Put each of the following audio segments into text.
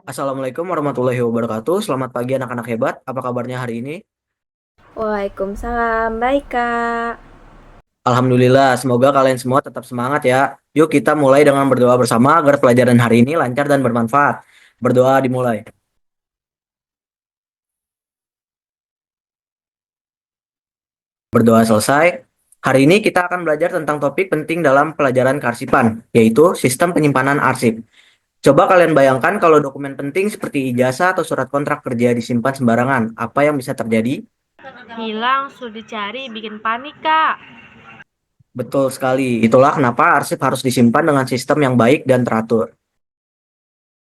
Assalamualaikum warahmatullahi wabarakatuh. Selamat pagi anak-anak hebat. Apa kabarnya hari ini? Waalaikumsalam, baik Kak. Alhamdulillah, semoga kalian semua tetap semangat ya. Yuk kita mulai dengan berdoa bersama agar pelajaran hari ini lancar dan bermanfaat. Berdoa dimulai. Berdoa selesai. Hari ini kita akan belajar tentang topik penting dalam pelajaran kearsipan, yaitu sistem penyimpanan arsip. Coba kalian bayangkan kalau dokumen penting seperti ijazah atau surat kontrak kerja disimpan sembarangan, apa yang bisa terjadi? Hilang, sudah dicari, bikin panik Kak. Betul sekali. Itulah kenapa arsip harus disimpan dengan sistem yang baik dan teratur.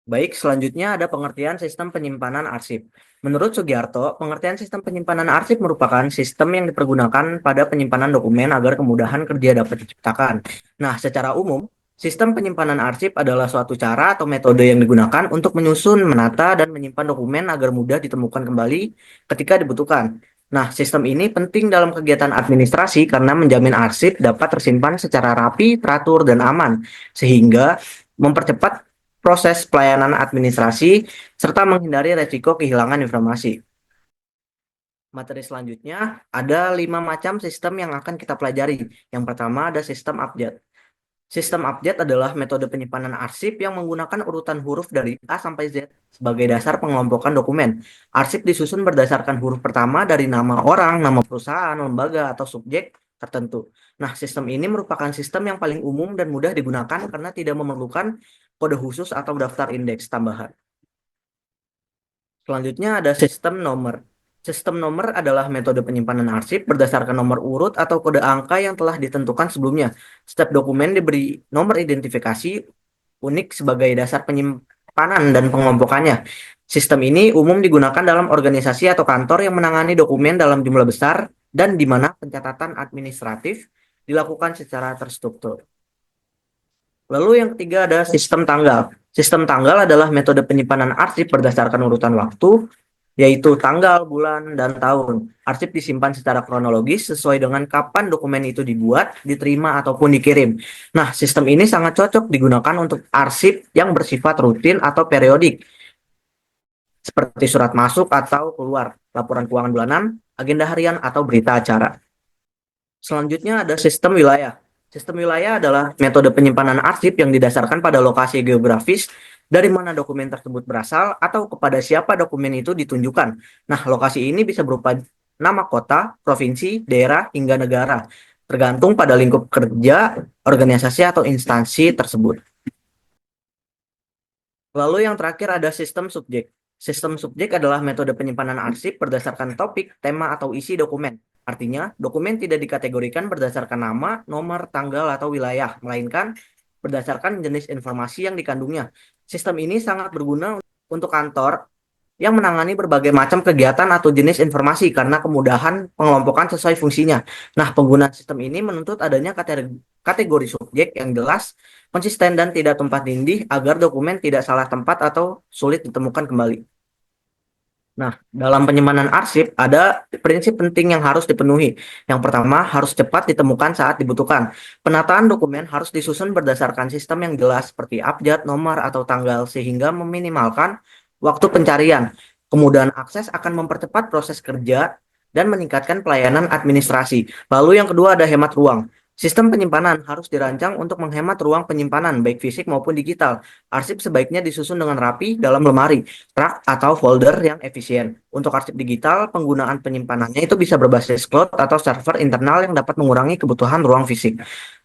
Baik, selanjutnya ada pengertian sistem penyimpanan arsip. Menurut Sugiarto, pengertian sistem penyimpanan arsip merupakan sistem yang dipergunakan pada penyimpanan dokumen agar kemudahan kerja dapat diciptakan. Nah, secara umum, sistem penyimpanan arsip adalah suatu cara atau metode yang digunakan untuk menyusun, menata, dan menyimpan dokumen agar mudah ditemukan kembali ketika dibutuhkan. Nah, sistem ini penting dalam kegiatan administrasi karena menjamin arsip dapat tersimpan secara rapi, teratur, dan aman, sehingga mempercepat proses pelayanan administrasi, serta menghindari resiko kehilangan informasi. Materi selanjutnya ada 5 macam sistem yang akan kita pelajari. Yang pertama ada sistem abjad. Sistem abjad adalah metode penyimpanan arsip yang menggunakan urutan huruf dari A sampai Z sebagai dasar pengelompokan dokumen. Arsip disusun berdasarkan huruf pertama dari nama orang, nama perusahaan, lembaga, atau subjek tertentu. Nah, sistem ini merupakan sistem yang paling umum dan mudah digunakan karena tidak memerlukan kode khusus atau daftar indeks tambahan. Selanjutnya ada sistem nomor. Sistem nomor adalah metode penyimpanan arsip berdasarkan nomor urut atau kode angka yang telah ditentukan sebelumnya. Setiap dokumen diberi nomor identifikasi unik sebagai dasar penyimpanan dan pengelompokannya. Sistem ini umum digunakan dalam organisasi atau kantor yang menangani dokumen dalam jumlah besar dan di mana pencatatan administratif dilakukan secara terstruktur. Lalu yang ketiga ada sistem tanggal. Sistem tanggal adalah metode penyimpanan arsip berdasarkan urutan waktu, yaitu tanggal, bulan, dan tahun. Arsip disimpan secara kronologis sesuai dengan kapan dokumen itu dibuat, diterima, ataupun dikirim. Nah, sistem ini sangat cocok digunakan untuk arsip yang bersifat rutin atau periodik, seperti surat masuk atau keluar, laporan keuangan bulanan, agenda harian, atau berita acara. Selanjutnya ada sistem wilayah. Sistem wilayah adalah metode penyimpanan arsip yang didasarkan pada lokasi geografis dari mana dokumen tersebut berasal atau kepada siapa dokumen itu ditunjukkan. Nah, lokasi ini bisa berupa nama kota, provinsi, daerah, hingga negara, tergantung pada lingkup kerja, organisasi, atau instansi tersebut. Lalu yang terakhir ada sistem subjek. Sistem subjek adalah metode penyimpanan arsip berdasarkan topik, tema, atau isi dokumen. Artinya, dokumen tidak dikategorikan berdasarkan nama, nomor, tanggal, atau wilayah, melainkan berdasarkan jenis informasi yang dikandungnya. Sistem ini sangat berguna untuk kantor yang menangani berbagai macam kegiatan atau jenis informasi karena kemudahan pengelompokan sesuai fungsinya. Nah, penggunaan sistem ini menuntut adanya kategori subjek yang jelas, konsisten, dan tidak tumpang tindih agar dokumen tidak salah tempat atau sulit ditemukan kembali. Nah, dalam penyimpanan arsip ada prinsip penting yang harus dipenuhi. Yang pertama, harus cepat ditemukan saat dibutuhkan. Penataan dokumen harus disusun berdasarkan sistem yang jelas seperti abjad, nomor, atau tanggal sehingga meminimalkan waktu pencarian. Kemudahan akses akan mempercepat proses kerja dan meningkatkan pelayanan administrasi. Lalu yang kedua ada hemat ruang. Sistem penyimpanan harus dirancang untuk menghemat ruang penyimpanan baik fisik maupun digital. Arsip sebaiknya disusun dengan rapi dalam lemari, rak, atau folder yang efisien. Untuk arsip digital, penggunaan penyimpanannya itu bisa berbasis cloud atau server internal yang dapat mengurangi kebutuhan ruang fisik.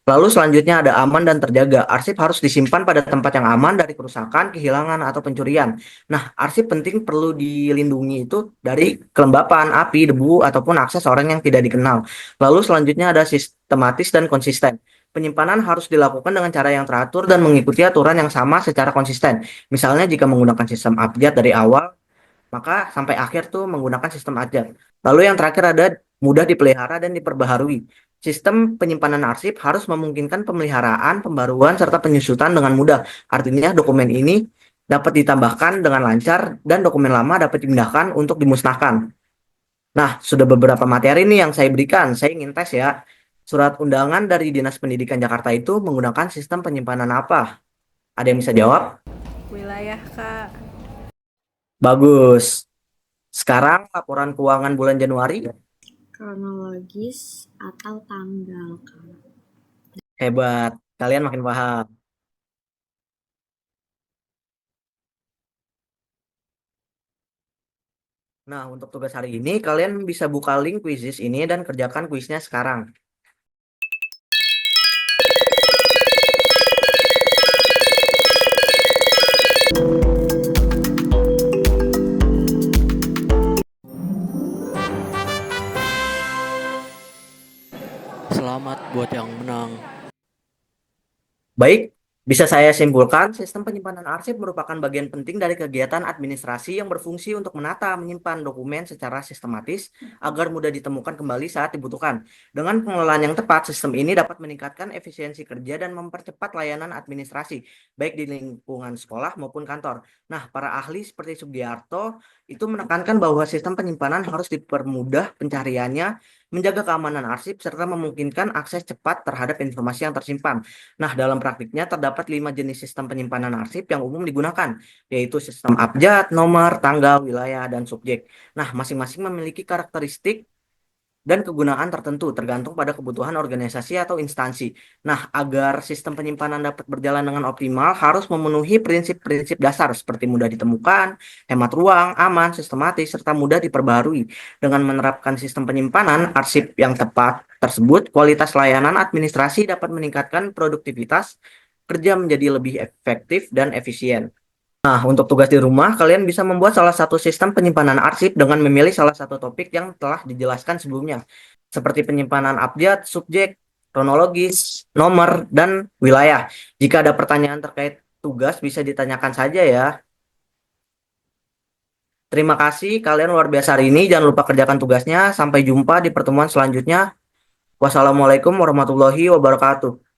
Lalu selanjutnya ada aman dan terjaga. Arsip harus disimpan pada tempat yang aman dari kerusakan, kehilangan, atau pencurian. Nah, arsip penting perlu dilindungi itu dari kelembapan, api, debu, ataupun akses orang yang tidak dikenal. Lalu selanjutnya ada sistematis dan konsisten. Penyimpanan harus dilakukan dengan cara yang teratur dan mengikuti aturan yang sama secara konsisten. Misalnya jika menggunakan sistem abjad dari awal, maka sampai akhir tuh menggunakan sistem abjad. Lalu yang terakhir ada mudah dipelihara dan diperbaharui. Sistem penyimpanan arsip harus memungkinkan pemeliharaan, pembaruan, serta penyusutan dengan mudah. Artinya dokumen ini dapat ditambahkan dengan lancar dan dokumen lama dapat dipindahkan untuk dimusnahkan. Nah, sudah beberapa materi nih yang saya berikan. Saya ingin tes ya. Surat undangan dari Dinas Pendidikan Jakarta itu menggunakan sistem penyimpanan apa? Ada yang bisa jawab? wilayah, Kak. Bagus. Sekarang laporan keuangan bulan Januari. Kronologis atau tanggal, Kak. Hebat. Kalian makin paham. Nah, untuk tugas hari ini, kalian bisa buka link quizzes ini dan kerjakan kuisnya sekarang. Selamat buat yang menang. Baik, bisa saya simpulkan, sistem penyimpanan arsip merupakan bagian penting dari kegiatan administrasi yang berfungsi untuk menata, menyimpan dokumen secara sistematis agar mudah ditemukan kembali saat dibutuhkan. Dengan pengelolaan yang tepat, sistem ini dapat meningkatkan efisiensi kerja dan mempercepat layanan administrasi, baik di lingkungan sekolah maupun kantor. Nah, para ahli seperti Sugiarto itu menekankan bahwa sistem penyimpanan harus dipermudah pencariannya, menjaga keamanan arsip, serta memungkinkan akses cepat terhadap informasi yang tersimpan. Nah, dalam praktiknya terdapat 5 jenis sistem penyimpanan arsip yang umum digunakan, yaitu sistem abjad, nomor, tanggal, wilayah, dan subjek. Nah, masing-masing memiliki karakteristik dan kegunaan tertentu tergantung pada kebutuhan organisasi atau instansi. Nah, agar sistem penyimpanan dapat berjalan dengan optimal, harus memenuhi prinsip-prinsip dasar seperti mudah ditemukan, hemat ruang, aman, sistematis, serta mudah diperbarui. Dengan menerapkan sistem penyimpanan arsip yang tepat tersebut, kualitas layanan administrasi dapat meningkatkan produktivitas, kerja menjadi lebih efektif dan efisien. Nah, untuk tugas di rumah, kalian bisa membuat salah satu sistem penyimpanan arsip dengan memilih salah satu topik yang telah dijelaskan sebelumnya, seperti penyimpanan abjad, subjek, kronologis, nomor, dan wilayah. Jika ada pertanyaan terkait tugas, bisa ditanyakan saja ya. Terima kasih, kalian luar biasa hari ini. Jangan lupa kerjakan tugasnya. Sampai jumpa di pertemuan selanjutnya. Wassalamualaikum warahmatullahi wabarakatuh.